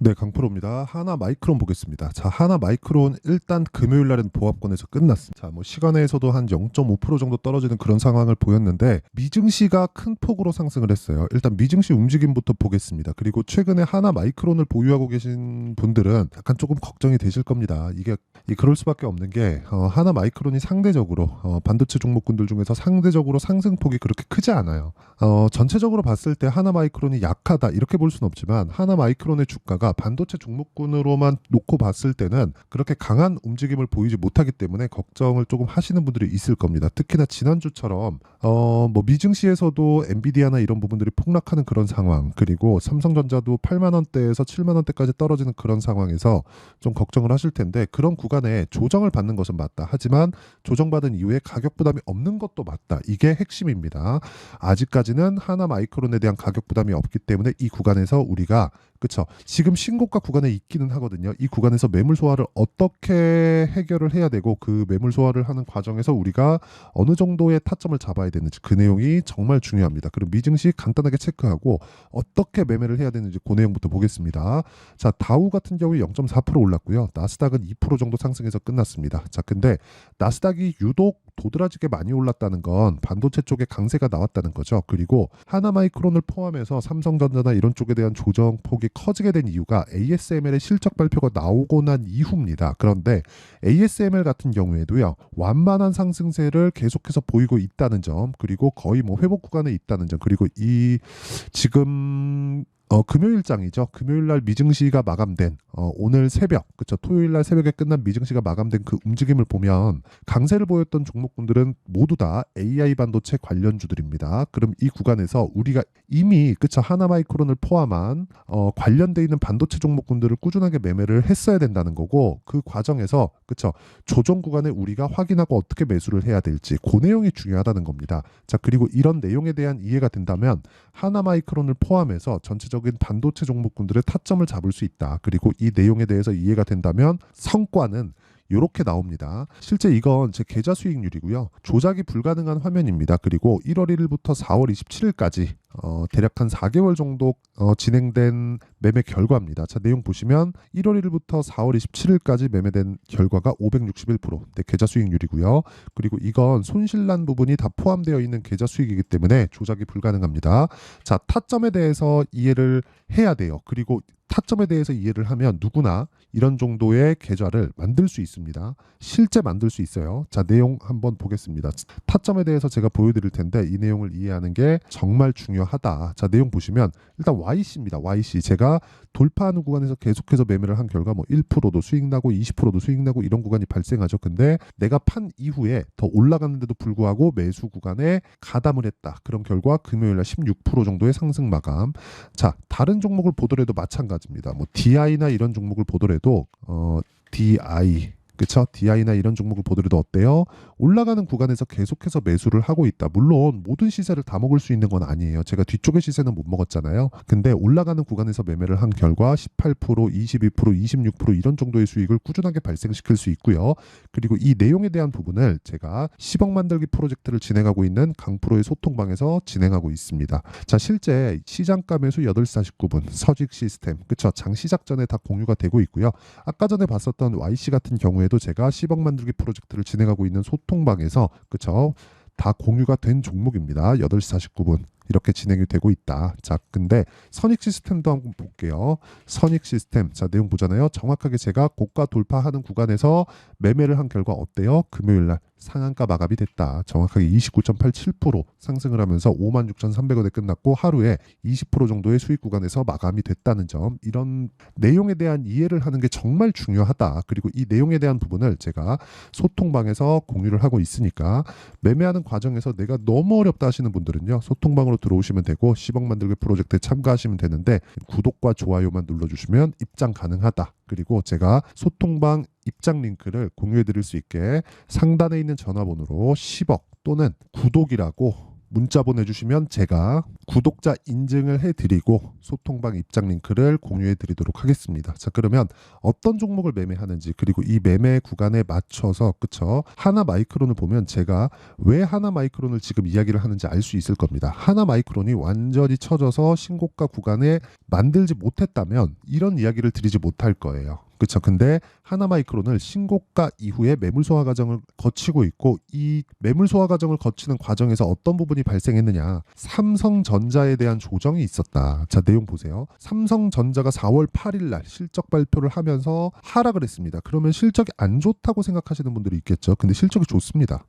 네, 강프로입니다. 하나마이크론 보겠습니다. 자, 하나마이크론 일단 금요일 날은 보합권에서 끝났습니다. 자, 뭐 시간에서도 한 0.5% 정도 떨어지는 그런 상황을 보였는데 미증시가 큰 폭으로 상승을 했어요. 일단 미증시 움직임부터 보겠습니다. 그리고 최근에 하나마이크론을 보유하고 계신 분들은 약간 조금 걱정이 되실 겁니다. 이게 그럴 수밖에 없는 게 하나마이크론이 상대적으로 반도체 종목군들 중에서 상대적으로 상승폭이 그렇게 크지 않아요. 전체적으로 봤을 때 하나마이크론이 약하다 이렇게 볼 수는 없지만 하나마이크론의 주가가 반도체 종목군으로만 놓고 봤을 때는 그렇게 강한 움직임을 보이지 못하기 때문에 걱정을 조금 하시는 분들이 있을 겁니다. 특히나 지난주처럼 뭐 미증시에서도 엔비디아나 이런 부분들이 폭락하는 그런 상황, 그리고 삼성전자도 8만 원대에서 7만 원대까지 떨어지는 그런 상황에서 좀 걱정을 하실 텐데, 그런 구간에 조정을 받는 것은 맞다. 하지만 조정받은 이후에 가격 부담이 없는 것도 맞다. 이게 핵심입니다. 아직까지는 하나마이크론에 대한 가격 부담이 없기 때문에 이 구간에서 우리가, 그쵸, 지금 신고가 구간에 있기는 하거든요. 이 구간에서 매물 소화를 어떻게 해결을 해야 되고, 그 매물 소화를 하는 과정에서 우리가 어느 정도의 타점을 잡아야 되는지, 그 내용이 정말 중요합니다. 그럼 미증시 간단하게 체크하고 어떻게 매매를 해야 되는지 그 내용부터 보겠습니다. 자, 다우 같은 경우에 0.4% 올랐고요. 나스닥은 2% 정도 상승해서 끝났습니다. 자, 근데 나스닥이 유독 도드라지게 많이 올랐다는 건 반도체 쪽에 강세가 나왔다는 거죠. 그리고 하나마이크론을 포함해서 삼성전자나 이런 쪽에 대한 조정폭이 커지게 된 이유가 ASML의 실적 발표가 나오고 난 이후입니다. 그런데 ASML 같은 경우에도요, 완만한 상승세를 계속해서 보이고 있다는 점, 그리고 거의 뭐 회복 구간에 있다는 점, 그리고 이 지금 금요일장이죠. 금요일 날 미증시가 마감된 오늘 새벽, 그쵸, 토요일 날 새벽에 끝난 미증시가 마감된 그 움직임을 보면 강세를 보였던 종목군들은 모두 다 AI 반도체 관련주들입니다. 그럼 이 구간에서 우리가 이미, 그쵸, 하나마이크론을 포함한 관련돼 있는 반도체 종목군들을 꾸준하게 매매를 했어야 된다는 거고, 그 과정에서, 그쵸, 조정 구간에 우리가 확인하고 어떻게 매수를 해야 될지, 그 내용이 중요하다는 겁니다. 자, 그리고 이런 내용에 대한 이해가 된다면 하나마이크론을 포함해서 전체적인 반도체 종목군들의 타점을 잡을 수 있다. 그리고 이 내용에 대해서 이해가 된다면 성과는 이렇게 나옵니다. 실제 이건 제 계좌 수익률이고요. 조작이 불가능한 화면입니다. 그리고 1월 1일부터 4월 27일까지 대략 한 4개월 정도 진행된 매매 결과입니다. 자, 내용 보시면 1월 1일부터 4월 27일까지 매매된 결과가 561%, 네, 계좌 수익률이고요. 그리고 이건 손실난 부분이 다 포함되어 있는 계좌 수익이기 때문에 조작이 불가능합니다. 자, 타점에 대해서 이해를 해야 돼요. 그리고 타점에 대해서 이해를 하면 누구나 이런 정도의 계좌를 만들 수 있습니다. 실제 만들 수 있어요. 자, 내용 한번 보겠습니다. 타점에 대해서 제가 보여드릴 텐데 이 내용을 이해하는 게 정말 중요하다. 자, 내용 보시면 일단 YC입니다. YC. 제가 돌파하는 구간에서 계속해서 매매를 한 결과 뭐 1%도 수익 나고 20%도 수익 나고 이런 구간이 발생하죠. 근데 내가 판 이후에 더 올라갔는데도 불구하고 매수 구간에 가담을 했다. 그런 결과 금요일 날 16% 정도의 상승 마감. 자, 다른 종목을 보더라도 마찬가지입니다. 뭐 DI나 이런 종목을 보더라도 DI, 그쵸? DI나 이런 종목을 보더라도 어때요? 올라가는 구간에서 계속해서 매수를 하고 있다. 물론 모든 시세를 다 먹을 수 있는 건 아니에요. 제가 뒤쪽의 시세는 못 먹었잖아요. 근데 올라가는 구간에서 매매를 한 결과 18%, 22%, 26% 이런 정도의 수익을 꾸준하게 발생시킬 수 있고요. 그리고 이 내용에 대한 부분을 제가 10억 만들기 프로젝트를 진행하고 있는 강프로의 소통방에서 진행하고 있습니다. 자, 실제 시장가 매수 8시 49분 서직 시스템, 그쵸? 장 시작 전에 다 공유가 되고 있고요. 아까 전에 봤었던 YC 같은 경우에도 제가 10억 만들기 프로젝트를 진행하고 있는 소통방에서, 그쵸, 다 공유가 된 종목입니다. 8시 49분 이렇게 진행이 되고 있다. 자, 근데 선익 시스템도 한번 볼게요. 선익 시스템, 자, 내용 보잖아요. 정확하게 제가 고가 돌파하는 구간에서 매매를 한 결과 어때요? 금요일 날 상한가 마감이 됐다. 정확하게 29.87% 상승을 하면서 56,300원에 끝났고 하루에 20% 정도의 수익 구간에서 마감이 됐다는 점, 이런 내용에 대한 이해를 하는 게 정말 중요하다. 그리고 이 내용에 대한 부분을 제가 소통방에서 공유를 하고 있으니까 매매하는 과정에서 내가 너무 어렵다 하시는 분들은요, 소통방으로 들어오시면 되고 10억 만들기 프로젝트에 참가하시면 되는데 구독과 좋아요만 눌러주시면 입장 가능하다. 그리고 제가 소통방 입장 링크를 공유해 드릴 수 있게 상단에 있는 전화번호로 10억 또는 구독이라고 문자 보내주시면 제가 구독자 인증을 해드리고 소통방 입장 링크를 공유해드리도록 하겠습니다. 자, 그러면 어떤 종목을 매매하는지, 그리고 이 매매 구간에 맞춰서, 그쵸, 하나마이크론을 보면 제가 왜 하나마이크론을 지금 이야기를 하는지 알 수 있을 겁니다. 하나마이크론이 완전히 처져서 신고가 구간에 만들지 못했다면 이런 이야기를 드리지 못할 거예요. 그렇죠. 근데 하나마이크론을 신고가 이후에 매물 소화 과정을 거치고 있고, 이 매물 소화 과정을 거치는 과정에서 어떤 부분이 발생했느냐, 삼성전자에 대한 조정이 있었다. 자, 내용 보세요. 삼성전자가 4월 8일 날 실적 발표를 하면서 하락을 했습니다. 그러면 실적이 안 좋다고 생각하시는 분들이 있겠죠. 근데 실적이 좋습니다.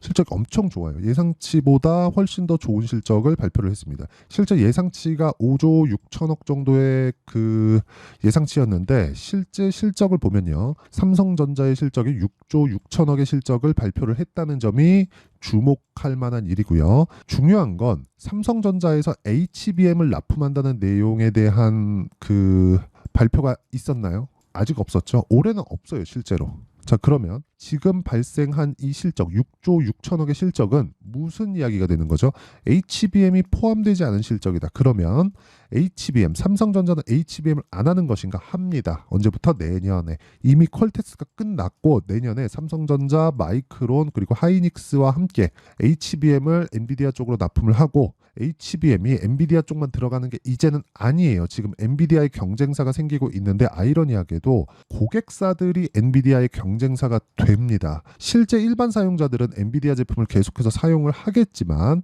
실적이 엄청 좋아요. 예상치보다 훨씬 더 좋은 실적을 발표를 했습니다. 실제 예상치가 5조 6천억 정도의 그 예상치였는데, 실제 실적을 보면요, 삼성전자의 실적이 6조 6천억의 실적을 발표를 했다는 점이 주목할 만한 일이고요. 중요한 건 삼성전자에서 HBM을 납품한다는 내용에 대한 그 발표가 있었나요? 아직 없었죠. 올해는 없어요, 실제로. 자, 그러면 지금 발생한 이 실적 6조 6천억의 실적은 무슨 이야기가 되는 거죠? HBM이 포함되지 않은 실적이다. 그러면 HBM, 삼성전자는 HBM을 안 하는 것인가? 합니다. 언제부터? 내년에. 이미 퀄테스가 끝났고 내년에 삼성전자, 마이크론, 그리고 하이닉스와 함께 HBM을 엔비디아 쪽으로 납품을 하고, HBM이 엔비디아 쪽만 들어가는 게 이제는 아니에요. 지금 엔비디아의 경쟁사가 생기고 있는데, 아이러니하게도 고객사들이 엔비디아의 경쟁사가 됩니다. 실제 일반 사용자들은 엔비디아 제품을 계속해서 사용을 하겠지만,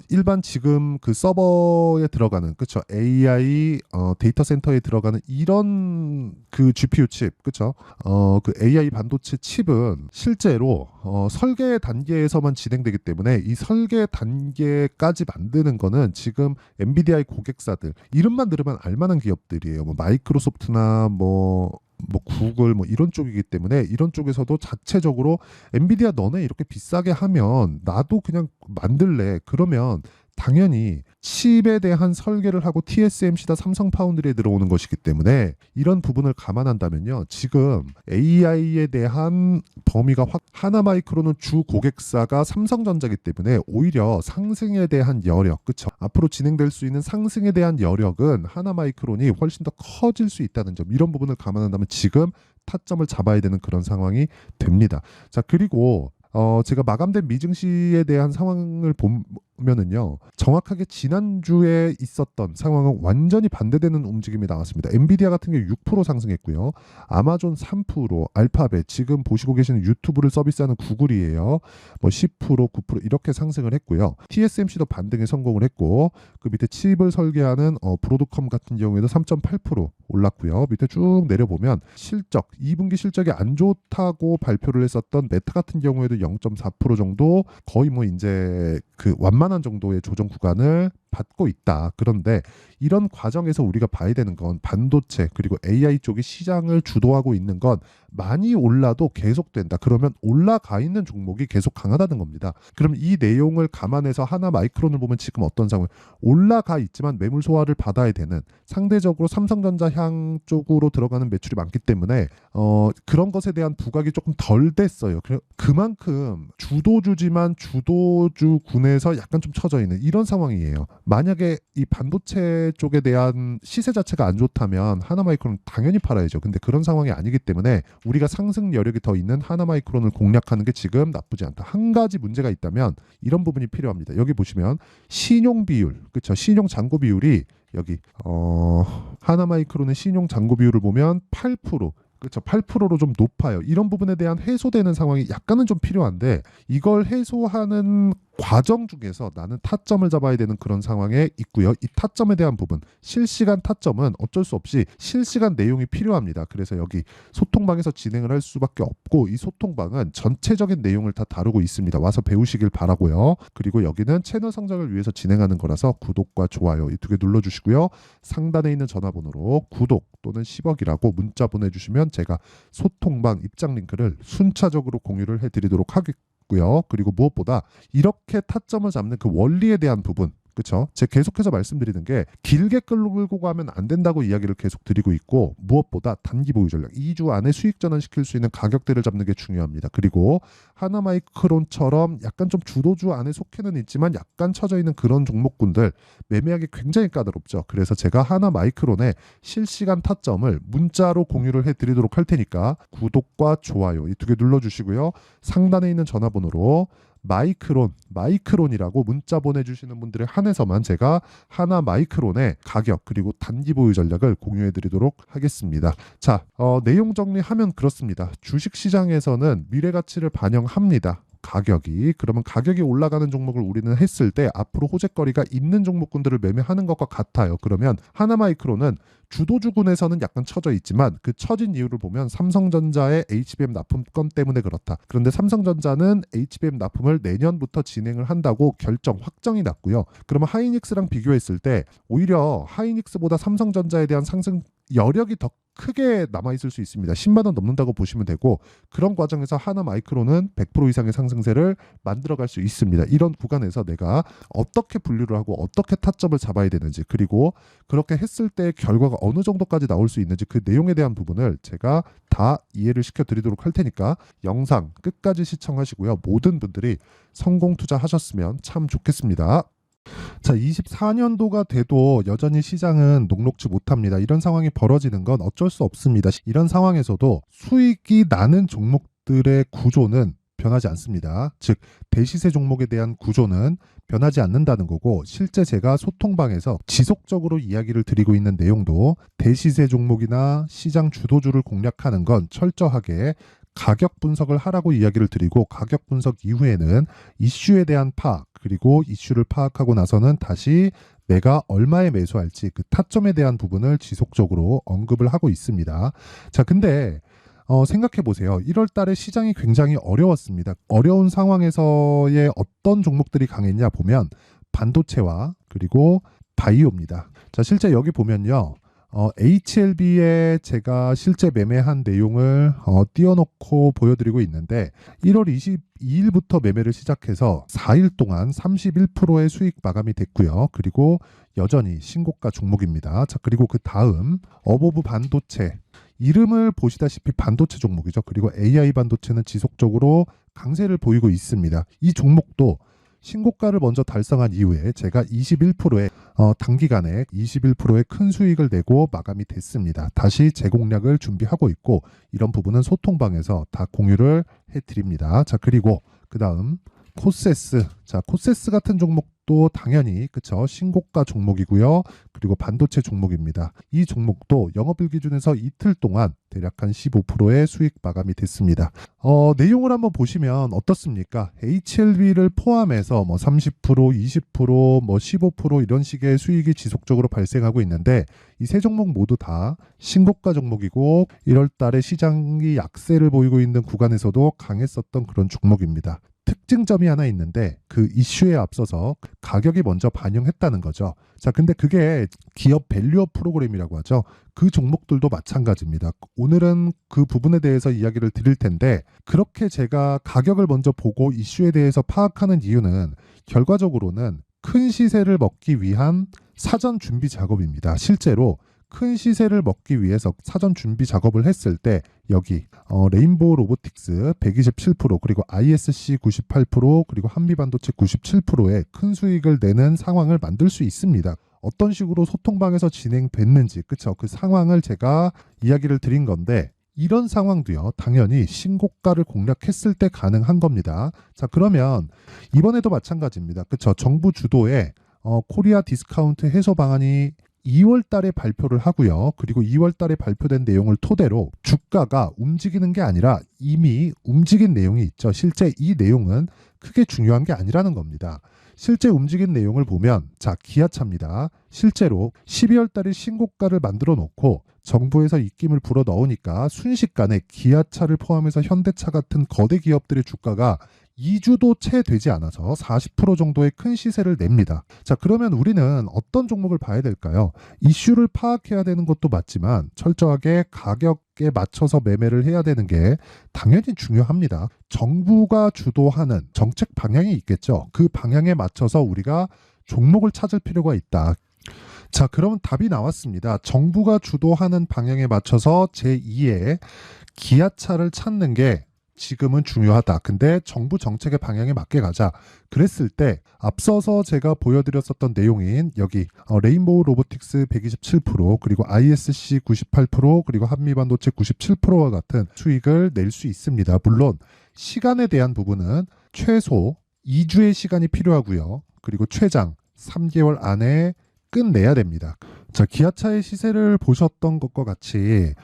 일반 지금 그 서버에 들어가는, 그쵸, AI 데이터 센터에 들어가는 이런 그 GPU 칩, 그쵸, 그 AI 반도체 칩은 실제로 설계 단계에서만 진행되기 때문에, 이 설계 단계까지 만드는 거는 지금 엔비디아의 고객사들, 이름만 들으면 알만한 기업들이에요. 뭐 마이크로소프트나 뭐 구글 뭐 이런 쪽이기 때문에, 이런 쪽에서도 자체적으로 엔비디아 너네 이렇게 비싸게 하면 나도 그냥 만들래. 그러면 당연히 칩에 대한 설계를 하고 TSMC나 삼성 파운드리에 들어오는 것이기 때문에, 이런 부분을 감안한다면요, 지금 AI에 대한 범위가 하나마이크론은 주 고객사가 삼성전자이기 때문에 오히려 상승에 대한 여력, 그쵸, 앞으로 진행될 수 있는 상승에 대한 여력은 하나마이크론이 훨씬 더 커질 수 있다는 점, 이런 부분을 감안한다면 지금 타점을 잡아야 되는 그런 상황이 됩니다. 자, 그리고 제가 마감된 미증시에 대한 상황을 보면은요, 정확하게 지난주에 있었던 상황은 완전히 반대되는 움직임이 나왔습니다. 엔비디아 같은 경우 6% 상승했고요. 아마존 3%, 알파벳, 지금 보시고 계시는 유튜브를 서비스하는 구글이에요. 뭐 10%, 9% 이렇게 상승을 했고요. TSMC도 반등에 성공을 했고, 그 밑에 칩을 설계하는 브로드컴 같은 경우에도 3.8% 올랐고요. 밑에 쭉 내려보면 실적, 2분기 실적이 안 좋다고 발표를 했었던 메타 같은 경우에도 0.4% 정도, 거의 뭐 이제 그 완만한 정도의 조정 구간을 받고 있다. 그런데 이런 과정에서 우리가 봐야 되는 건, 반도체 그리고 AI 쪽이 시장을 주도하고 있는 건 많이 올라도 계속된다. 그러면 올라가 있는 종목이 계속 강하다는 겁니다. 그럼 이 내용을 감안해서 하나마이크론을 보면 지금 어떤 상황? 올라가 있지만 매물 소화를 받아야 되는, 상대적으로 삼성전자 향 쪽으로 들어가는 매출이 많기 때문에 그런 것에 대한 부각이 조금 덜 됐어요. 그만큼 주도주지만 주도주군에서 약간 좀 처져 있는 이런 상황이에요. 만약에 이 반도체 쪽에 대한 시세 자체가 안 좋다면 하나마이크론 당연히 팔아야죠. 근데 그런 상황이 아니기 때문에 우리가 상승 여력이 더 있는 하나마이크론을 공략하는 게 지금 나쁘지 않다. 한 가지 문제가 있다면 이런 부분이 필요합니다. 여기 보시면 신용 비율, 그렇죠? 신용 잔고 비율이 여기 하나마이크론의 신용 잔고 비율을 보면 8%, 그렇죠. 8%로 좀 높아요. 이런 부분에 대한 해소되는 상황이 약간은 좀 필요한데, 이걸 해소하는 과정 중에서 나는 타점을 잡아야 되는 그런 상황에 있고요. 이 타점에 대한 부분, 실시간 타점은 어쩔 수 없이 실시간 내용이 필요합니다. 그래서 여기 소통방에서 진행을 할 수밖에 없고, 이 소통방은 전체적인 내용을 다 다루고 있습니다. 와서 배우시길 바라고요. 그리고 여기는 채널 성장을 위해서 진행하는 거라서 구독과 좋아요 이 두 개 눌러주시고요. 상단에 있는 전화번호로 구독 또는 10억이라고 문자 보내주시면 제가 소통방 입장 링크를 순차적으로 공유를 해드리도록 하겠고요. 그리고 무엇보다 이렇게 타점을 잡는 그 원리에 대한 부분, 그쵸? 제가 계속해서 말씀드리는 게 길게 끌고 가면 안 된다고 이야기를 계속 드리고 있고, 무엇보다 단기 보유 전략 2주 안에 수익 전환시킬 수 있는 가격대를 잡는 게 중요합니다. 그리고 하나마이크론처럼 약간 좀 주도주 안에 속해는 있지만 약간 처져 있는 그런 종목군들 매매하기 굉장히 까다롭죠. 그래서 제가 하나마이크론의 실시간 타점을 문자로 공유를 해드리도록 할 테니까 구독과 좋아요 이 두 개 눌러주시고요. 상단에 있는 전화번호로 마이크론이라고 문자 보내주시는 분들에 한해서만 제가 하나 마이크론의 가격 그리고 단기 보유 전략을 공유해 드리도록 하겠습니다. 자, 내용 정리하면 그렇습니다. 주식시장에서는 미래 가치를 반영합니다. 가격이, 그러면 가격이 올라가는 종목을 우리는 했을 때 앞으로 호재거리가 있는 종목군들을 매매하는 것과 같아요. 그러면 하나마이크론은 주도주군에서는 약간 처져 있지만 그 처진 이유를 보면 삼성전자의 HBM 납품 건 때문에 그렇다. 그런데 삼성전자는 HBM 납품을 내년부터 진행을 한다고 확정이 났고요. 그러면 하이닉스랑 비교했을 때 오히려 하이닉스보다 삼성전자에 대한 상승 여력이 더 크게 남아있을 수 있습니다. 10만 원 넘는다고 보시면 되고, 그런 과정에서 하나마이크론은 100% 이상의 상승세를 만들어갈 수 있습니다. 이런 구간에서 내가 어떻게 분류를 하고 어떻게 타점을 잡아야 되는지, 그리고 그렇게 했을 때 결과가 어느 정도까지 나올 수 있는지 그 내용에 대한 부분을 제가 다 이해를 시켜드리도록 할 테니까 영상 끝까지 시청하시고요. 모든 분들이 성공 투자하셨으면 참 좋겠습니다. 자, 24년도가 돼도 여전히 시장은 녹록지 못합니다. 이런 상황이 벌어지는 건 어쩔 수 없습니다. 이런 상황에서도 수익이 나는 종목들의 구조는 변하지 않습니다. 즉, 대시세 종목에 대한 구조는 변하지 않는다는 거고, 실제 제가 소통방에서 지속적으로 이야기를 드리고 있는 내용도 대시세 종목이나 시장 주도주를 공략하는 건 철저하게 가격 분석을 하라고 이야기를 드리고, 가격 분석 이후에는 이슈에 대한 파악, 그리고 이슈를 파악하고 나서는 다시 내가 얼마에 매수할지 그 타점에 대한 부분을 지속적으로 언급을 하고 있습니다. 자, 근데 생각해 보세요. 1월 달에 시장이 굉장히 어려웠습니다. 어려운 상황에서의 어떤 종목들이 강했냐 보면 반도체와 그리고 바이오입니다. 자, 실제 여기 보면요. HLB에 제가 실제 매매한 내용을 띄워놓고 보여드리고 있는데, 1월 22일부터 매매를 시작해서 4일 동안 31%의 수익 마감이 됐고요. 그리고 여전히 신고가 종목입니다. 자, 그리고 그 다음 어보브 반도체, 이름을 보시다시피 반도체 종목이죠. 그리고 AI 반도체는 지속적으로 강세를 보이고 있습니다. 이 종목도 신고가를 먼저 달성한 이후에 제가 21%의 단기간에 21%의 큰 수익을 내고 마감이 됐습니다. 다시 재공략을 준비하고 있고, 이런 부분은 소통방에서 다 공유를 해드립니다. 자, 그리고 그 다음 코세스. 자, 코세스 같은 종목도 당연히 그쵸, 신고가 종목이고요. 그리고 반도체 종목입니다. 이 종목도 영업일 기준에서 이틀 동안 대략 한 15%의 수익 마감이 됐습니다. 내용을 한번 보시면 어떻습니까? HLB를 포함해서 30%, 20%, 15% 이런 식의 수익이 지속적으로 발생하고 있는데, 이 세 종목 모두 다 신고가 종목이고 1월 달에 시장이 약세를 보이고 있는 구간에서도 강했었던 그런 종목입니다. 특징점이 하나 있는데, 그 이슈에 앞서서 가격이 먼저 반영했다는 거죠. 자, 근데 그게 기업 밸류업 프로그램이라고 하죠. 그 종목들도 마찬가지입니다. 오늘은 그 부분에 대해서 이야기를 드릴 텐데, 그렇게 제가 가격을 먼저 보고 이슈에 대해서 파악하는 이유는 결과적으로는 큰 시세를 먹기 위한 사전 준비 작업입니다. 실제로 큰 시세를 먹기 위해서 사전 준비 작업을 했을 때 여기 레인보우 로보틱스 127%, 그리고 ISC 98%, 그리고 한미반도체 97%의 큰 수익을 내는 상황을 만들 수 있습니다. 어떤 식으로 소통방에서 진행됐는지, 그쵸? 그 상황을 제가 이야기를 드린 건데, 이런 상황도요, 당연히 신고가를 공략했을 때 가능한 겁니다. 자, 그러면 이번에도 마찬가지입니다. 그쵸? 정부 주도의 코리아 디스카운트 해소 방안이 2월 달에 발표를 하고요. 그리고 2월 달에 발표된 내용을 토대로 주가가 움직이는 게 아니라 이미 움직인 내용이 있죠. 실제 이 내용은 크게 중요한 게 아니라는 겁니다. 실제 움직인 내용을 보면, 자, 기아차입니다. 실제로 12월 달에 신고가를 만들어 놓고 정부에서 입김을 불어 넣으니까 순식간에 기아차를 포함해서 현대차 같은 거대 기업들의 주가가 2주도 채 되지 않아서 40% 정도의 큰 시세를 냅니다. 자, 그러면 우리는 어떤 종목을 봐야 될까요? 이슈를 파악해야 되는 것도 맞지만 철저하게 가격에 맞춰서 매매를 해야 되는 게 당연히 중요합니다. 정부가 주도하는 정책 방향이 있겠죠. 그 방향에 맞춰서 우리가 종목을 찾을 필요가 있다. 자, 그러면 답이 나왔습니다. 정부가 주도하는 방향에 맞춰서 제2의 기아차를 찾는 게 지금은 중요하다. 근데 정부 정책의 방향에 맞게 가자. 그랬을 때 앞서서 제가 보여드렸었던 내용인 여기 레인보우 로보틱스 127% 그리고 ISC 98% 그리고 한미반도체 97%와 같은 수익을 낼 수 있습니다. 물론 시간에 대한 부분은 최소 2주의 시간이 필요하고요. 그리고 최장 3개월 안에 끝내야 됩니다. 자, 기아차의 시세를 보셨던 것과 같이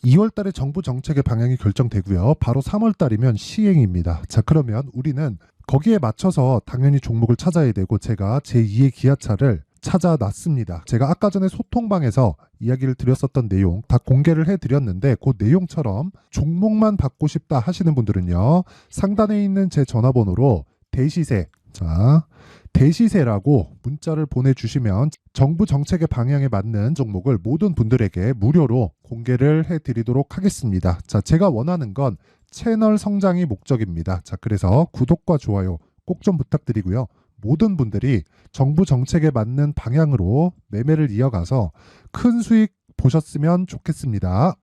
2월 달에 정부 정책의 방향이 결정되고요. 바로 3월 달이면 시행입니다. 자, 그러면 우리는 거기에 맞춰서 당연히 종목을 찾아야 되고 제가 제2의 기아차를 찾아놨습니다. 제가 아까 전에 소통방에서 이야기를 드렸었던 내용 다 공개를 해드렸는데 그 내용처럼 종목만 받고 싶다 하시는 분들은요. 상단에 있는 제 전화번호로 대시세, 자, 대시세라고 문자를 보내주시면 정부 정책의 방향에 맞는 종목을 모든 분들에게 무료로 공개를 해드리도록 하겠습니다. 자, 제가 원하는 건 채널 성장이 목적입니다. 자, 그래서 구독과 좋아요 꼭 좀 부탁드리고요. 모든 분들이 정부 정책에 맞는 방향으로 매매를 이어가서 큰 수익 보셨으면 좋겠습니다.